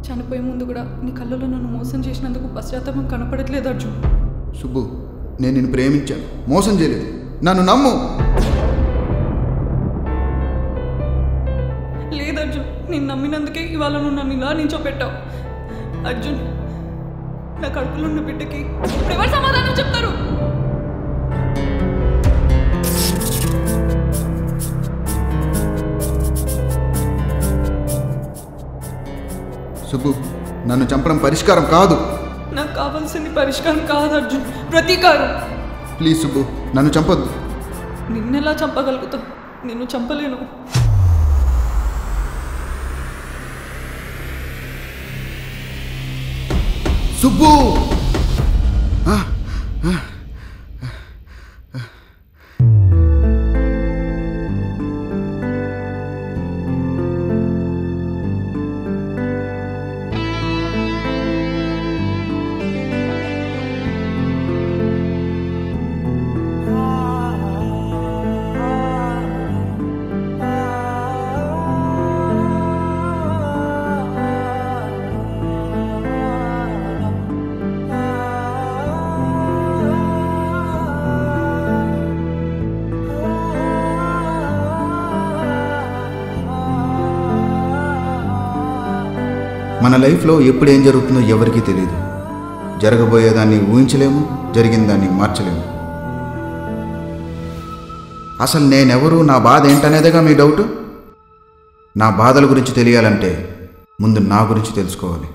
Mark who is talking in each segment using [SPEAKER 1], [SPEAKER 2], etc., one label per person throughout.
[SPEAKER 1] చనిపోయే ముందు కూడా నీ కళ్ళలో నన్ను మోసం చేసినందుకు పశ్చాత్తాపం కనపడట్లేదు అర్జున్.
[SPEAKER 2] సుబ్బు, నేను నిన్ను ప్రేమించాను, మోసం చేయలేదు, నన్ను నమ్ము.
[SPEAKER 1] లేదు అర్జున్, నేను నమ్మినందుకే ఇవాళ నువ్వు నన్ను ఇలా నించోపెట్టావు. అర్జున్, నా కడుపులో ఉన్న బిడ్డకి ఎవరు సమాధానం చెప్తారు?
[SPEAKER 2] సుబ్బు, నన్ను చంపడం పరిష్కారం కాదు.
[SPEAKER 1] నాకు కావాల్సింది పరిష్కారం కాదు అర్జున్, ప్రతీకారం.
[SPEAKER 2] ప్లీజ్ సుబ్బు, నన్ను చంపొద్దు.
[SPEAKER 1] నిన్నెలా చంపగలుగుతావు? నిన్ను చంపలేను.
[SPEAKER 2] సుబ్బు, మన లైఫ్లో ఎప్పుడు ఏం జరుగుతుందో ఎవరికీ తెలియదు. జరగబోయేదాన్ని ఊహించలేము, జరిగిన దాన్ని మార్చలేము. అసలు నేనెవరు, నా బాధ ఏంటనేదిగా మీ డౌట్. నా బాధల గురించి తెలియాలంటే ముందు నా గురించి తెలుసుకోవాలి.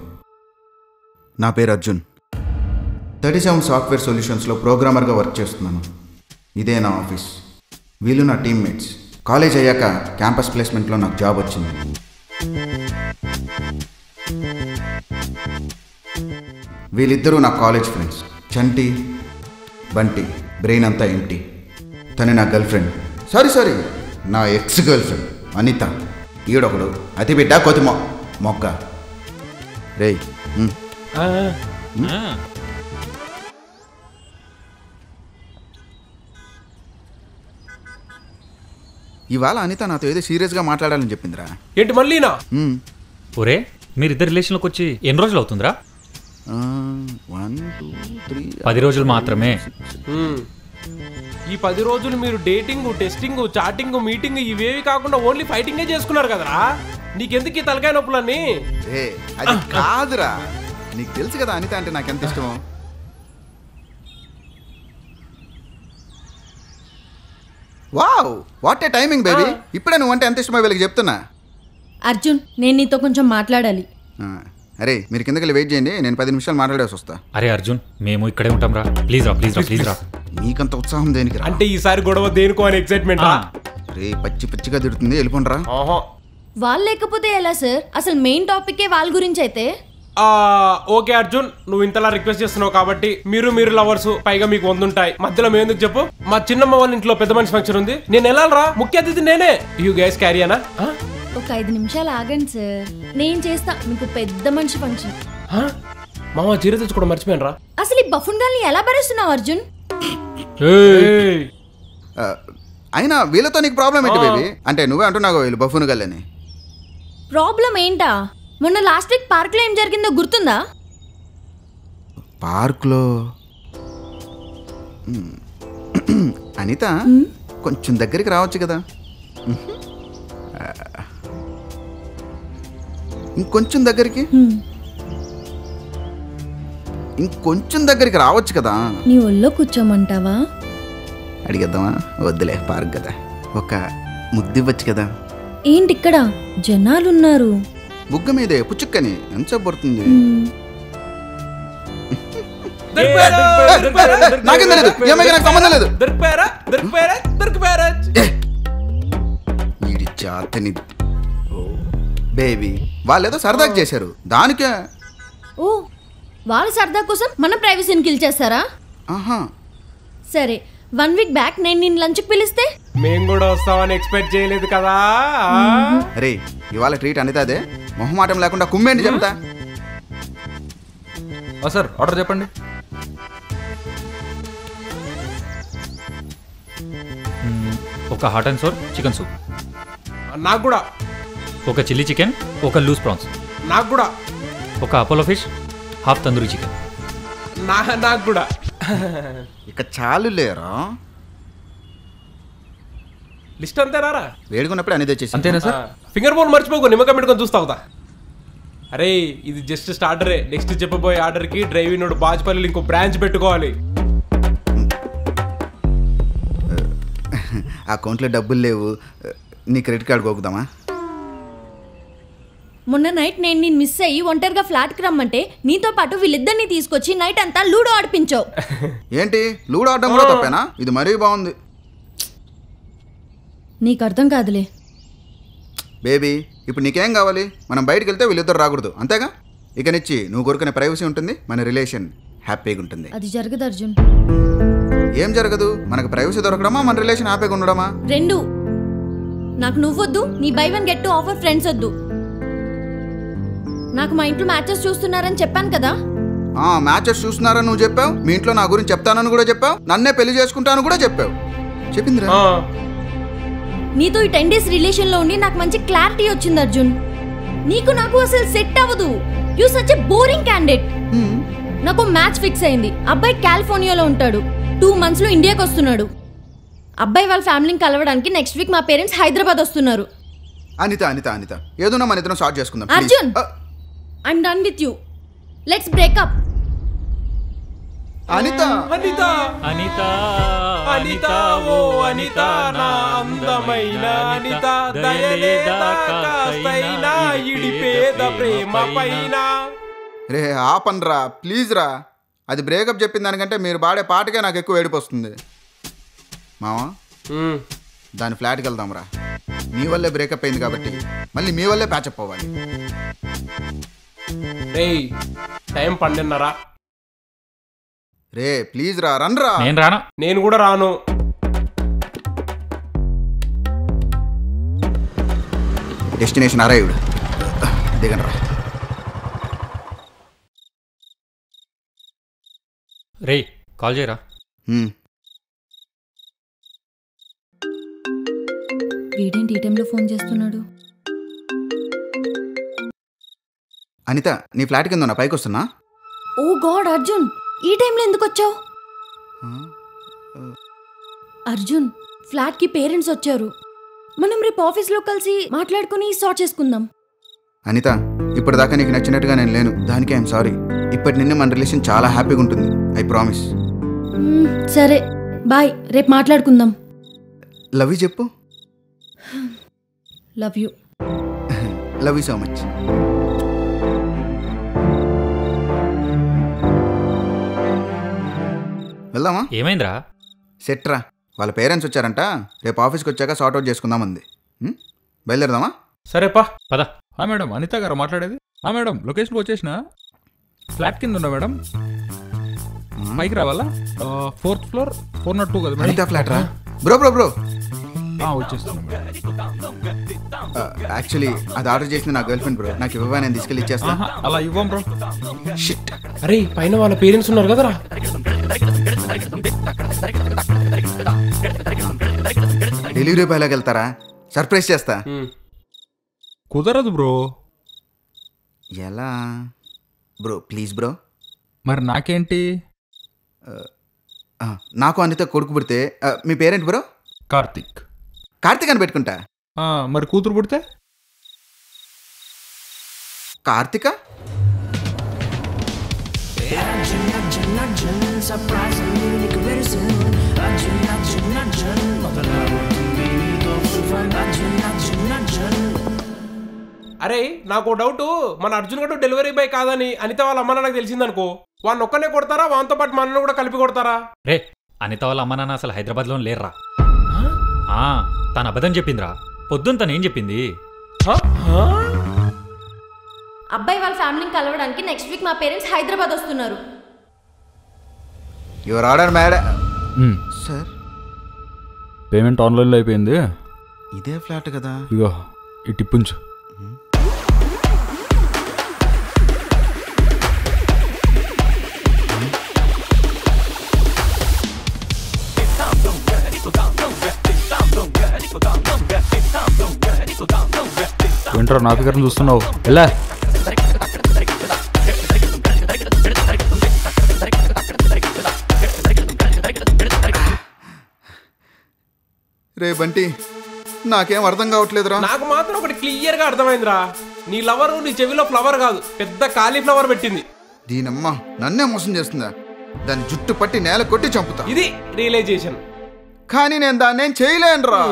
[SPEAKER 2] నా పేరు అర్జున్. 37 సాఫ్ట్వేర్ సొల్యూషన్స్లో ప్రోగ్రామర్గా వర్క్ చేస్తున్నాను. ఇదే నా ఆఫీస్. వీళ్ళు నా టీమ్మేట్స్. కాలేజ్ అయ్యాక క్యాంపస్ ప్లేస్మెంట్లో నాకు జాబ్ వచ్చింది. వీళ్ళిద్దరూ నా కాలేజ్ ఫ్రెండ్స్. చంటి, బంటి. బ్రెయిన్ అంతా ఎంటీ. తను నా గర్ల్ ఫ్రెండ్. సారీ నా ఎక్స్ గర్ల్ ఫ్రెండ్ అనిత. ఈడొకడు అతి బిడ్డ కొద్ది మొక్క. రేయ్, ఇవాళ అనిత నాతో ఏదో సీరియస్గా మాట్లాడాలని చెప్పిందిరా.
[SPEAKER 3] ఏంటి మళ్ళీనా?
[SPEAKER 4] ఒరే, మీరిద్దరు రిలేషన్లోకి వచ్చి ఎన్ని రోజులు అవుతుందిరా?
[SPEAKER 2] 1 2 3
[SPEAKER 4] 10 రోజులు మాత్రమే.
[SPEAKER 3] ఈ 10 రోజులు మీరు డేటింగ్, టెస్టింగ్, చాటింగ్, మీటింగ్ ఇవేవి కాకుండా ఓన్లీ ఫైటింగే చేసుకున్నారు కదరా. నీకెందుకు ఈ తలకాయ నొప్పులన్నీ?
[SPEAKER 2] అది కాదురా, నీకు తెలుసు కదా అనిత అంటే నాకు ఎంత ఇష్టమో. Wow, what a timing baby. ఇప్పుడే నువ్వు అంటే ఎంత ఇష్టమో వీళ్ళకి చెప్తున్నా.
[SPEAKER 5] అర్జున్, నేను నీతో కొంచెం మాట్లాడాలి.
[SPEAKER 2] అరే, మీరు కిందకి వెయిట్ చేయండి, నేను 10 నిమిషాలు మాట్లాడేసి వస్తా.
[SPEAKER 4] అరే అర్జున్, మేము ఇక్కడే ఉంటాం రా. ప్లీజ్ రా.
[SPEAKER 2] నీకంత ఉత్సాహం దేనికి రా?
[SPEAKER 3] అంటే ఈసారి గొడవ దేనికో అని ఎక్సైట్మెంట్.
[SPEAKER 2] రే, పచ్చిగా తిడుతుంది, వెళ్ళిపోండిరా.
[SPEAKER 5] వాళ్ళు లేకపోతే ఎలా సార్? అసలు మెయిన్ టాపికే వాళ్ళ గురించి అయితే.
[SPEAKER 3] ఓకే అర్జున్, నువ్వు ఇంతలా రిక్వెస్ట్ చేస్తున్నావు కాబట్టి మీరు లవర్స్, పైగా మీకు వందుంటాయి. మధ్యలో మేము ఎందుకు చెప్పు? మా చిన్నమ్మ వాళ్ళ ఇంట్లో పెద్ద మనిషి ఫంక్షన్ ఉంది, నేను వెళ్ళాలరా. ముఖ్య అతిథి నేనే. యూ గైస్ క్యారీనా?
[SPEAKER 5] ఒక 5 నిమిషాలు ఆగండి సార్, నేను చేస్తా మీకు పెద్ద మనిషి ఫంక్షన్.
[SPEAKER 3] మామ చీర తెచ్చుకోవడం మర్చిపోయాను రా.
[SPEAKER 5] అసలు ఈ బఫున్ గాల్ని ఎలా భరిస్తున్నావు అర్జున్?
[SPEAKER 2] అయినా వీళ్ళతో నీకు ప్రాబ్లం ఏంటి బేబీ? అంటే నువ్వే అంటున్నావు వీళ్ళు బఫూన్ గల్లని.
[SPEAKER 5] ప్రాబ్లం ఏంటా? మొన్న లాస్ట్ వీక్ పార్క్ లో ఏం జరిగిందో గుర్తుందా?
[SPEAKER 2] పార్క్లో అనిత కొంచెం దగ్గరికి రావచ్చు కదా. ఇంకొంచెం దగ్గరికి రావచ్చు కదా.
[SPEAKER 5] నీ ఒళ్ళో కూర్చోమంటావా?
[SPEAKER 2] అడిగేద్దామా? వద్దులే, పార్క్ కదా. ఒక ముద్దివ్వచ్చు కదా.
[SPEAKER 5] ఏంటి ఇక్కడ జనాలున్నారు?
[SPEAKER 2] బుగ్గ మీదే పుచ్చుక్కని ఎంత పడుతుంది. నాకేం తెలియదు, నాకు సంబంధం లేదు. వీడి జాతని బేబీ, వాళ్ళు ఏదో సరదాగా చేశారు దానికే.
[SPEAKER 5] ఓ, వాళ్ళ సరదా కోసం మన ప్రైవసీని కిల్ చేస్తారా? సరే, 1 వీక్ బ్యాక్ నేను నిన్ను లంచ్కి పిలిస్తే
[SPEAKER 3] మేము కూడా వస్తామని ఎక్స్పెక్ట్ చేయలేదు కదా.
[SPEAKER 2] అరే, ఇవాళ ట్రీట్ అనిత అదే. మొహమాటం లేకుండా కుమ్మేంటి చెప్తా.
[SPEAKER 6] సార్, ఆర్డర్ చెప్పండి.
[SPEAKER 4] ఒక hot and sour chicken soup.
[SPEAKER 3] నాకు కూడా.
[SPEAKER 4] ఒక చిల్లీ చికెన్, ఒక లూజ్ ప్రాన్స్.
[SPEAKER 3] నాకు కూడా.
[SPEAKER 4] ఒక Apollo fish, half tandoori chicken.
[SPEAKER 3] నాకు కూడా.
[SPEAKER 2] ఇక చాలు లేరా,
[SPEAKER 3] లిస్ట్ అంతే రారా.
[SPEAKER 2] వేడుకున్నప్పుడు అన్ని తెచ్చేసి.
[SPEAKER 6] అంతేనా సార్?
[SPEAKER 3] ఫింగర్ బోన్ మర్చిపోకు, నిమ్మకం పెట్టుకొని చూస్తావుతా. అరే ఇది జస్ట్ స్టార్టరే. నెక్స్ట్ చెప్పబోయే ఆర్డర్కి డ్రైవింగ్ నోడు బాజ్పల్లిలో ఇంకో బ్రాంచ్ పెట్టుకోవాలి.
[SPEAKER 2] అకౌంట్లో డబ్బులు లేవు, నీ క్రెడిట్ కార్డు కోకుదామా?
[SPEAKER 5] మొన్న నైట్ నేను నిన్ను మిస్ అయ్యి ఒంటరిగా ఫ్లాట్కి రమ్మంటే నీతో పాటు వీళ్ళిద్దరిని తీసుకొచ్చి నైట్ అంతా లూడో ఆడిపించావు.
[SPEAKER 2] ఏంటి లూడో ఆడడం కూడా తప్పేనా? ఇది మరీ బాగుంది.
[SPEAKER 5] నీకు అర్థం కాదులే.
[SPEAKER 2] బేబీ ఇప్పుడు నీకేం కావాలి? మనం బయటకు వెళ్తే వీళ్ళిద్దరు రాకూడదు, అంతేగా? ఇక నుంచి నువ్వు కోరుకునే ప్రైవసీ ఉంటుంది, మన రిలేషన్ హ్యాపీగా ఉంటుంది.
[SPEAKER 5] అది జరగదు అర్జున్.
[SPEAKER 2] ఏం జరగదు? మనకు ప్రైవసీ దొరకడమా, మన రిలేషన్ హ్యాపీగా ఉండడమా?
[SPEAKER 5] రెండు. నాకు నువ్వొద్దు, నీ by one get to offer friends వద్దు. నాకు మా ఇంట్లో మ్యాచెస్ చూస్తున్నారని చెప్పాను కదా.
[SPEAKER 2] మ్యాచెస్ చూస్తున్నారని నువ్వు చెప్పావు, మీ ఇంట్లో నా గురించి చెప్తానని కూడా చెప్పావు, నన్నే పెళ్లి చేసుకుంటాను కూడా చెప్పావు. చెప్పిందిరా.
[SPEAKER 5] నీతో ఈ 10 days రిలేషన్లో ఉండి నాకు మంచి క్లారిటీ వచ్చింది అర్జున్. నీకు నాకు అసలు సెట్ అవ్వదు. You such a boring candidate. నాకు మ్యాచ్ ఫిక్స్ అయింది. అబ్బాయి కాలిఫోర్నియాలో ఉంటాడు, 2 months ఇండియాకి వస్తున్నాడు. అబ్బాయి వాళ్ళ ఫ్యామిలీని కలవడానికి నెక్స్ట్ వీక్ మా పేరెంట్స్ హైదరాబాద్ వస్తున్నారు.
[SPEAKER 2] అనిత అనిత అనిత ఏదోనా మన ఇద్దరం స్టార్ట్ చేసుకుందాం.
[SPEAKER 5] Arjun, I'm done with you. Let's break up.
[SPEAKER 2] Anitha
[SPEAKER 3] Anitha
[SPEAKER 4] Anitha
[SPEAKER 3] Anitha ఓ అనిత నా అందమైన అనిత, దయలేదా కాస్తైనా ఇడిపేద ప్రేమ పైన.
[SPEAKER 2] రే ఆపన్రా ప్లీజ్ రా. అది బ్రేకప్ చెప్పిన దానికంటే మీరు పాడే పాటకే నాకు ఎక్కువ ఏడుపు వస్తుంది. మావా దాని ఫ్లాట్కి వెళ్దాం రా. మీ వల్లే బ్రేకప్ అయింది కాబట్టి మళ్ళీ మీ వల్లే ప్యాచప్ అవ్వాలి.
[SPEAKER 3] రేయ్ టైం 12:30.
[SPEAKER 2] రే ప్లీజ్ రా, రన్రా.
[SPEAKER 4] నేను రాను.
[SPEAKER 3] నేను కూడా రాను.
[SPEAKER 2] Destination arrived. దిగండి రా.
[SPEAKER 4] రే కాల్ చేయరా.
[SPEAKER 5] వీడేంటి ఈ టైంలో ఫోన్ చేస్తున్నాడు?
[SPEAKER 2] అనిత నీ ఫ్లాట్ కింద ఉన్నా, పైకి వస్తున్నా.
[SPEAKER 5] ఓ గాడ్ అర్జున్, ఈ టైంలో ఎందుకు వచ్చావు? అర్జున్, ఫ్లాట్కి పేరెంట్స్ వచ్చారు. మనం రేపు ఆఫీస్లో కలిసి మాట్లాడుకుని సార్ట్ చేసుకుందాం.
[SPEAKER 2] అనిత ఇప్పటిదాకా నీకు నచ్చినట్టుగా నేను లేను, దానికి ఐఎమ్ సారీ. ఇప్పటి నిన్న మన రిలేషన్ చాలా హ్యాపీగా ఉంటుంది, ఐ ప్రామిస్.
[SPEAKER 5] సరే బాయ్, రేపు మాట్లాడుకుందాం.
[SPEAKER 2] లవ్ యూ చెప్పు.
[SPEAKER 5] Love you.
[SPEAKER 2] Love you so much. వెళ్దామా?
[SPEAKER 4] ఏమైందిరా?
[SPEAKER 2] సెట్రా, వాళ్ళ పేరెంట్స్ వచ్చారంట, రేపు ఆఫీస్కి వచ్చాక సార్ట్ అవుట్ చేసుకుందామంది. బయలుదేరదామా?
[SPEAKER 3] సరేపా
[SPEAKER 4] పద.
[SPEAKER 6] మేడం అనిత గారు మాట్లాడేది. మేడం లొకేషన్కి వచ్చేసిన, ఫ్లాట్ కింద ఉన్నా మేడం. పైకి రావాలా? 4th floor 402 కదా మేడం.
[SPEAKER 2] అనిత ఫ్లాట్ రా. బ్రో బ్రో బ్రో
[SPEAKER 6] వచ్చేస్తున్నాం.
[SPEAKER 2] యాక్చువల్లీ అది ఆర్డర్ చేసిన నా గర్ల్ ఫ్రెండ్ బ్రో, నాకు ఇవ్వవా, నేను తీసుకెళ్ళి ఇచ్చేస్తా.
[SPEAKER 6] అలా ఇవ్వం బ్రో.
[SPEAKER 2] షిట్.
[SPEAKER 3] అరే పైన వాళ్ళ పేరెంట్స్ ఉన్నారు కదరా.
[SPEAKER 2] డెలివరీ బాయ్ లాగా వెళ్తారా? సర్ప్రైజ్ చేస్తా.
[SPEAKER 6] కుదరదు బ్రో.
[SPEAKER 2] ఎలా బ్రో? Please bro.
[SPEAKER 6] మరి నాకేంటి?
[SPEAKER 2] నాకు అనిత కొడుకు పుడితే మీ పేరెంట్ బ్రో?
[SPEAKER 6] కార్తిక్.
[SPEAKER 2] కార్తిక్ అని పెట్టుకుంటా.
[SPEAKER 6] మరి కూతురు పుడితే
[SPEAKER 2] కార్తిక.
[SPEAKER 3] అరే నాకు డౌట్, మన అర్జున్ గడు డెలివరీ బాయ్ కాదని అనిత వాళ్ళ అమ్మ నాకు తెలిసిందనుకో, వాడిని ఒక్కనే కొడతారా, వానితో పాటు మనల్ని కూడా కలిపి కొడతారా?
[SPEAKER 4] రే అనిత వాళ్ళ అమ్మ నాన్న అసలు హైదరాబాద్లో లేర్రా. తను అబద్ధం చెప్పిందిరా. పొద్దున్న తను ఏం చెప్పింది?
[SPEAKER 5] అబ్బాయి వాళ్ళ ఫ్యామిలీని కలవడానికి నెక్స్ట్ వీక్ మా పేరెంట్స్ హైదరాబాద్ వస్తున్నారు.
[SPEAKER 2] Your order madam. Sir
[SPEAKER 6] payment ఆన్లైన్లో అయిపోయింది.
[SPEAKER 2] ఇదే ఫ్లాట్ కదా?
[SPEAKER 6] ఇగో ఈ టిప్పుంచు. ఏంట్రా నా ఫిగర్ని చూస్తున్నావు? ఎలా
[SPEAKER 2] రే బంటి నాకేం అర్థం కావట్లేదురా.
[SPEAKER 3] నాకు మాత్రం ఒకటి క్లియర్ గా అర్థమైందిరా. నీ లవరు నీ చెవిలో ఫ్లవర్ కాదు, పెద్ద కాలీఫ్లవర్ పెట్టింది.
[SPEAKER 2] దీనమ్మ నన్నే మోసం చేస్తుందా? దాని జుట్టు పట్టి నేల కొట్టి చంపుతా.
[SPEAKER 3] ఇది రియలైజేషన్.
[SPEAKER 2] కానీ నేను దాన్ని ఏం చేయలేనురా.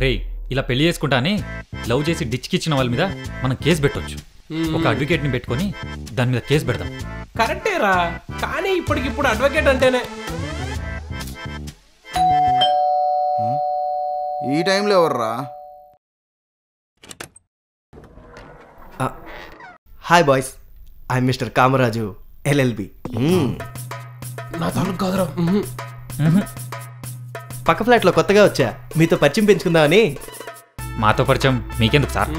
[SPEAKER 4] రేయ్, ఇలా పెళ్లి చేసుకుంటానే లవ్ చేసి డిచ్కిచ్చిన వాళ్ళ మీద మనం కేసు పెట్టొచ్చు. ఒక అడ్వకేట్ ని పెట్టుకొని దాని మీద కేసు పెడదాం.
[SPEAKER 3] కరెక్టేరా, కానీ ఇప్పటికిప్పుడు అడ్వకేట్ అంటేనే.
[SPEAKER 2] ఈ టైంలో ఎవర్రా?
[SPEAKER 7] Hi boys, I mister Kamaraju LLB.
[SPEAKER 3] నా తాలూకు కాదురా.
[SPEAKER 7] పక్క ఫ్లాట్లో కొత్తగా వచ్చా, మీతో పరిచయం పెంచుకుందామని.
[SPEAKER 4] మాతో పరిచయం మీకెందుకు సార్?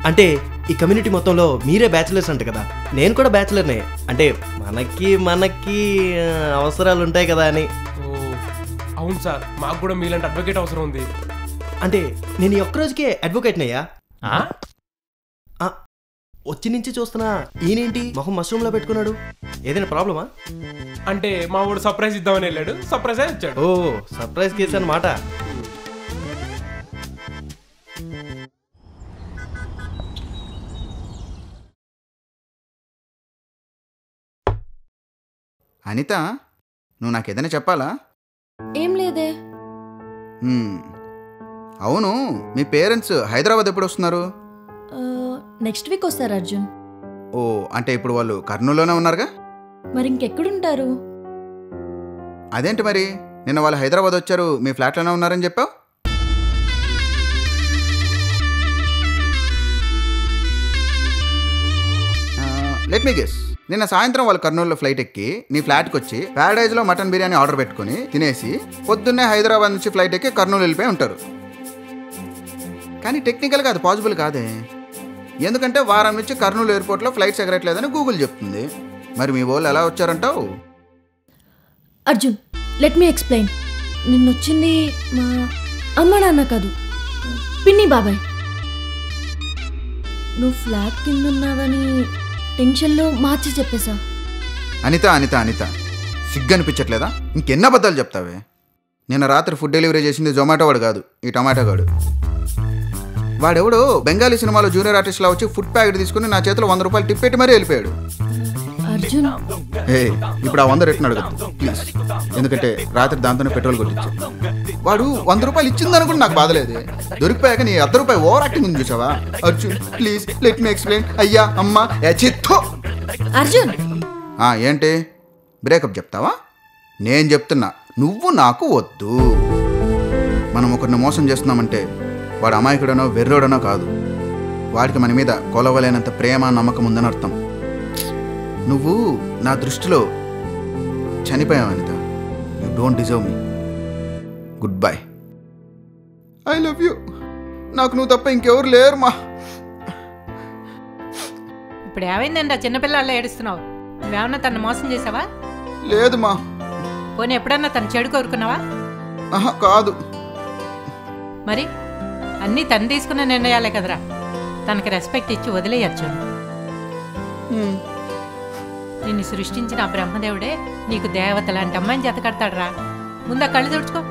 [SPEAKER 7] అంటే ఈ కమ్యూనిటీ మొత్తంలో మీరే బ్యాచులర్స్ అంట కదా, నేను కూడా బ్యాచులర్నే. అంటే మనకి అవసరాలు ఉంటాయి కదా అని.
[SPEAKER 3] అవును సార్, మాకు కూడా మీలాంటి అడ్వకేట్ అవసరం ఉంది.
[SPEAKER 7] అంటే నేను ఈ ఒక్కరోజుకే అడ్వకేట్నయ్యా. వచ్చి నుంచి చూస్తున్నా, ఈయనేంటి మొహం మష్రూమ్లో పెట్టుకున్నాడు? ఏదైనా ప్రాబ్లమా?
[SPEAKER 3] అంటే మా వాడు సర్ప్రైజ్ ఇద్దామని వెళ్ళాడు, సర్ప్రైజ్ అయి వచ్చాడు.
[SPEAKER 7] ఓ, సర్ప్రైజ్ కేసు అన్నమాట.
[SPEAKER 2] అనిత, నువ్వు నాకేదైనా చెప్పాలా?
[SPEAKER 5] ఏం లేదే.
[SPEAKER 2] అవును, మీ పేరెంట్స్ హైదరాబాద్ ఎప్పుడు వస్తున్నారు?
[SPEAKER 5] నెక్స్ట్ వీక్ వస్తారు అర్జున్.
[SPEAKER 2] ఓ, అంటే ఇప్పుడు వాళ్ళు కర్నూలులోనే ఉన్నారుగా?
[SPEAKER 5] మరి ఇంకెక్కడుంటారు?
[SPEAKER 2] అదేంటి మరి, నిన్న వాళ్ళు హైదరాబాద్ వచ్చారు, మీ ఫ్లాట్లోనే ఉన్నారని చెప్పావు. లెట్ మీ గెస్, నిన్న సాయంత్రం వాళ్ళు కర్నూలులో ఫ్లైట్ ఎక్కి నీ ఫ్లాట్కి వచ్చి ప్యారడైజ్లో మటన్ బిర్యానీ ఆర్డర్ పెట్టుకుని తినేసి పొద్దున్నే హైదరాబాద్ నుంచి ఫ్లైట్ ఎక్కి కర్నూలు వెళ్ళిపోయి ఉంటారు. కానీ టెక్నికల్గా అది పాసిబుల్ కాదే, ఎందుకంటే వారం నుంచి కర్నూలు ఎయిర్పోర్ట్లో ఫ్లైట్స్ ఎగరట్లేదని గూగుల్ చెప్తుంది. మరి మీ వాళ్ళు ఎలా వచ్చారంటావు?
[SPEAKER 5] Arjun, let me explain. నిన్నొచ్చింది మా అమ్మ నాన్న కాదు, పిన్ని బాబాయ్. నువ్వు ఫ్లాట్ కింద ఉన్నావని టెన్షన్లో మార్చి చెప్పేశా.
[SPEAKER 2] అనిత అనిత అనిత, సిగ్గనిపించట్లేదా? ఇంకెన్ని అబద్ధాలు చెప్తావే? నిన్న రాత్రి ఫుడ్ డెలివరీ చేసింది జొమాటో వాడు కాదు, ఈ టమాటో గాడు. వాడెవడో బెంగాలీ సినిమాలో జూనియర్ ఆర్టిస్ట్లా వచ్చి ఫుడ్ ప్యాకెట్ తీసుకుని నా చేతిలో 100 రూపాయలు టిప్ పెట్టి మరీ వెళ్ళిపోయాడు.
[SPEAKER 5] అర్జున్,
[SPEAKER 2] ఇప్పుడు ఆ 100 రిటర్న్ అడగద్దు ప్లీజ్, ఎందుకంటే రాత్రి దాంతోనే పెట్రోల్ కొట్టించు. వాడు 100 రూపాయలు ఇచ్చిందని కూడా నాకు బాధలేదు, దొరికిపోయాక నీ 100 రూపాయలు ఓవర్ యాక్టింగ్ ఉంది చూసావా? Arjun please let me explain. అయ్యా అమ్మా చిత్తో.
[SPEAKER 5] అర్జున్,
[SPEAKER 2] ఏంటి బ్రేకప్ చెప్తావా? నేను చెప్తున్నా, నువ్వు నాకు వద్దు. మనం ఒకరిని మోసం చేస్తున్నామంటే వాడు అమాయకుడనో వెర్రోడనో కాదు, వాడికి మన మీద కొలవలేనంత ప్రేమ నమ్మకం ఉందని అర్థం. నువ్వు నా దృష్టిలో చనిపోయావు Anitha. You don't deserve me. Goodbye. I love you. నాకు నువ్వు తప్ప ఇంకెవరు లేరు మా.
[SPEAKER 8] ఇప్పుడు ఏమైందండి ఆ చిన్నపిల్లల్లో ఏడుస్తున్నావు? నువ్వేమన్నా తను మోసం చేసావా?
[SPEAKER 2] లేదు మా.
[SPEAKER 8] పోనీ ఎప్పుడన్నా తను చెడు కోరుకున్నావా?
[SPEAKER 2] కాదు.
[SPEAKER 8] మరి అన్నీ తను తీసుకున్న నిర్ణయాలే కదరా, తనకి రెస్పెక్ట్ ఇచ్చి వదిలేయచ్చు. నిన్ను సృష్టించిన ఆ బ్రహ్మదేవుడే నీకు దేవత లాంటి అమ్మాయిని జత కడతాడురా. ముందు ఆ కళ్ళు తుడుచుకో.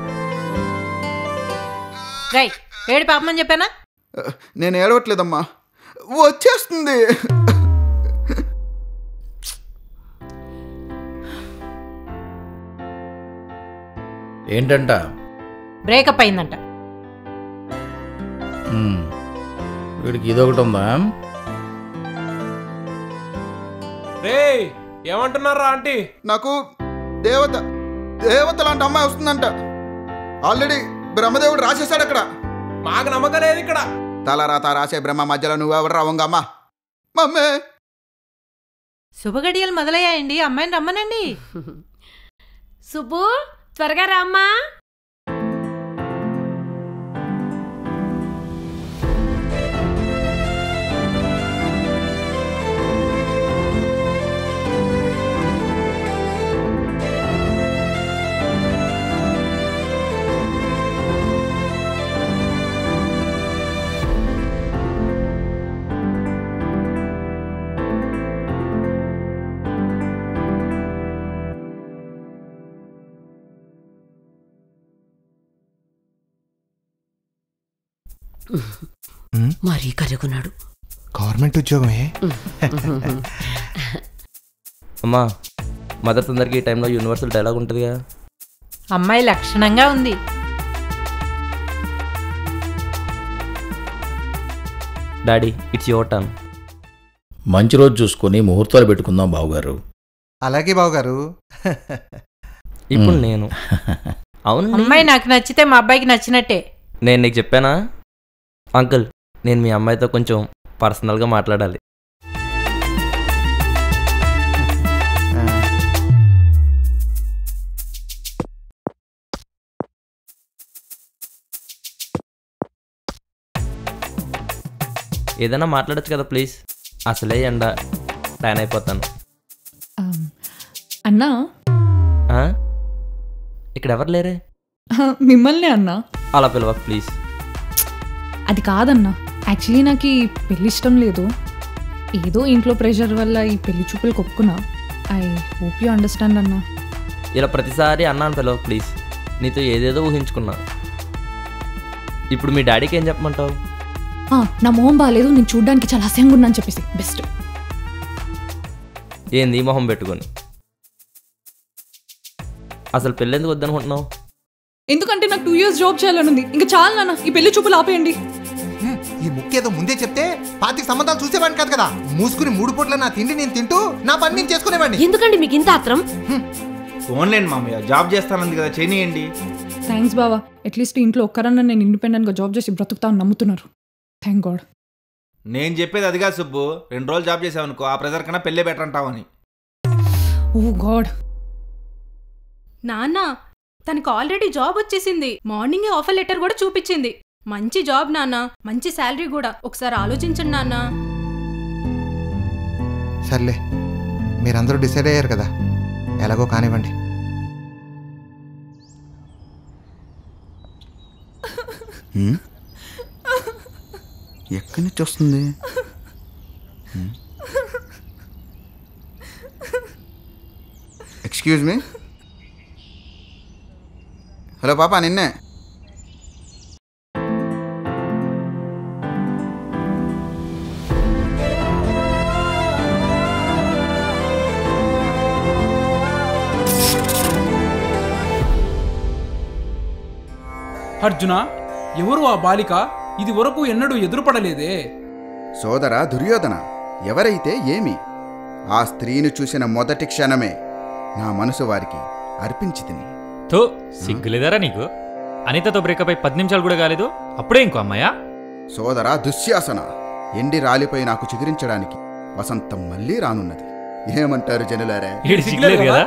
[SPEAKER 8] రై, ఏడు పాపమని చెప్పానా?
[SPEAKER 2] నేను ఏడవట్లేదమ్మా, వచ్చేస్తుంది.
[SPEAKER 9] ఏంటంట?
[SPEAKER 8] బ్రేకప్ అయిందంట.
[SPEAKER 9] వీడికి ఇదొకటి ఉందా?
[SPEAKER 3] రేయ్, ఏమంటున్నారా ఆంటీ?
[SPEAKER 2] నాకు దేవత దేవత లాంటి అమ్మాయి వస్తుందంట. ఆల్రెడీ బ్రహ్మదేవుడు రాసేసాడు అక్కడ.
[SPEAKER 3] మాకు నమ్మకం లేదు ఇక్కడ.
[SPEAKER 2] తలరాత రాసే బ్రహ్మ మధ్యలో నువ్వెవడరా వంగమ్మా? మమ్మే,
[SPEAKER 8] శుభగడియలు మొదలయ్యాయండి, అమ్మాయిని రమ్మనండి.
[SPEAKER 5] సుబ్బు, త్వరగా రామ్మా.
[SPEAKER 10] మరీ కరుగున్నాడు.
[SPEAKER 11] గవర్నమెంట్ ఉద్యోగమే.
[SPEAKER 7] అమ్మా మదర్ తొందరకి ఈ టైంలో యూనివర్సల్ డైలాగ్ ఉంటుందిగా.
[SPEAKER 8] అమ్మాయి లక్షణంగా ఉంది.
[SPEAKER 7] Daddy it's your turn.
[SPEAKER 9] మంచి రోజు చూసుకొని ముహూర్తాలు పెట్టుకుందాం బావగారు.
[SPEAKER 11] అలాగే బావగారు.
[SPEAKER 7] ఇప్పుడు నేను అవును
[SPEAKER 8] అమ్మాయి నాకు నచ్చితే మా అబ్బాయికి నచ్చినట్టే.
[SPEAKER 7] నేను నీకు చెప్పానా అంకుల్, నేను మీ అమ్మాయితో కొంచెం పర్సనల్గా మాట్లాడాలి. ఏదైనా మాట్లాడచ్చు కదా ప్లీజ్. అసలే ఎండ ట్యాన్ అయిపోతాను.
[SPEAKER 1] అన్నా
[SPEAKER 7] ఇక్కడ ఎవరు లేరే?
[SPEAKER 1] మిమ్మల్ని అన్నా.
[SPEAKER 7] అలా పిలవ ప్లీజ్.
[SPEAKER 1] అది కాదన్నా, యాక్చువల్లీ నాకు ఈ పెళ్లి ఇష్టం లేదు. ఏదో ఇంట్లో ప్రెషర్ వల్ల ఈ పెళ్లి చూపులకు ఒప్పుకున్నా. ఐ హోప్ యూ అండర్స్టాండ్ అన్నా.
[SPEAKER 7] ఇలా ప్రతిసారి అన్నాను పిలవ ప్లీజ్. నీతో ఏదేదో ఊహించుకున్నా. ఇప్పుడు మీ డాడీకి ఏం చెప్పమంటావు?
[SPEAKER 1] నా మొహం బాగాలేదు, నేను చూడ్డానికి చాలా అసహ్యంగా ఉన్నా అని చెప్పేసి బెస్ట్.
[SPEAKER 7] ఏంది ఈ మొహం పెట్టుకొని? అసలు పెళ్ళెందుకు వద్దనుకుంటున్నావు?
[SPEAKER 1] ఎందుకంటే నాకు 2 years జాబ్ చేయాలని ఉంది. ఇంకా చాలు నాన్న, ఈ పెళ్లి చూపులు ఆపేయండి.
[SPEAKER 11] ఈ ముక్కేదో ముందే చెప్తే 25 సంబంధాలు చూసేవాడిని కాదు కదా. మూసుకుని 3 పూట్ల నా తిండి నేను తింటూ నా పని నేను చేసుకునేవాడిని.
[SPEAKER 10] ఎందుకండి మీకు ఇంత ఆత్రం?
[SPEAKER 2] ఫోన్లేండి మామయ్య, జాబ్ చేస్తానంది కదా, చేయనియండి.
[SPEAKER 1] థ్యాంక్స్ బావా, అట్లీస్ట్ ఇంట్లో ఒక్కరన్నా నేను ఇండిపెండెంట్గా జాబ్ చేసి బ్రతుకుతాను నమ్ముతున్నారు. Thank God.
[SPEAKER 2] నేను చెప్పేది అదిగా సుబ్బు, 2 రోజులు జాబ్ చేసావనుకో ఆ ప్రెజర్ కన్నా పెళ్ళే బెటర్ అంటావని.
[SPEAKER 1] ఓ గాడ్.
[SPEAKER 12] నాన్న తనకు ఆల్రెడీ జాబ్ వచ్చేసింది. మార్నింగే ఆఫర్ లెటర్ కూడా చూపించింది. మంచి జాబ్ నాన్న, మంచి శాలరీ కూడా. ఒకసారి ఆలోచించండి నాన్న.
[SPEAKER 11] సర్లే, మీరందరూ డిసైడ్ అయ్యారు కదా, ఎలాగో కానివ్వండి.
[SPEAKER 2] ఎక్కడి నుంచి వస్తుంది? Excuse me. హలో పాపా, నిన్నే.
[SPEAKER 6] అర్జున, ఎవరు ఆ బాలిక? ఇది వరకు ఎన్నడూ ఎదురుపడలేదే.
[SPEAKER 2] సోదరా దుర్యోధన, ఎవరైతే ఏమి, ఆ స్త్రీని చూసిన మొదటి క్షణమే నా మనసు వారికి అర్పించి తిని.
[SPEAKER 4] తో సిగ్గులేదారా నీకు? అనితతో బ్రేకప్ అయి 10 నిమిషాలు కూడా కాలేదు, అప్పుడే ఇంకో అమ్మాయా?
[SPEAKER 2] సోదరా దుశ్శాసన, ఎండి రాలిపై నాకు చిగురించడానికి వసంతం మళ్ళీ రానున్నది. ఏమంటారు జనులారా?
[SPEAKER 4] సిగ్గులేదు కదా?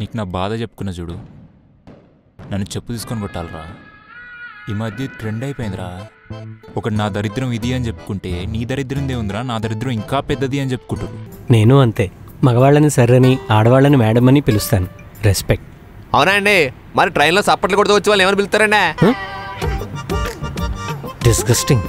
[SPEAKER 13] నీకు నా బాధ చెప్పుకున్న చూడు, నన్ను చెప్పు తీసుకొని కొట్టాలరా. ఈ మధ్య ట్రెండ్ అయిపోయిందిరా. ఒకటి నా దరిద్రం ఇది అని చెప్పుకుంటే, నీ దరిద్రందే ఉందిరా, నా దరిద్రం ఇంకా పెద్దది అని చెప్పుకుంటారు.
[SPEAKER 14] నేను అంతే, మగవాళ్ళని సర్రని ఆడవాళ్ళని మేడం అని పిలుస్తాను. రెస్పెక్ట్.
[SPEAKER 15] అవునా అండి? మరి ట్రైన్లో సప్పట్లు కొడుతూ వచ్చి వాళ్ళు ఏమని పిలుస్తారండి?
[SPEAKER 14] డిస్గస్టింగ్.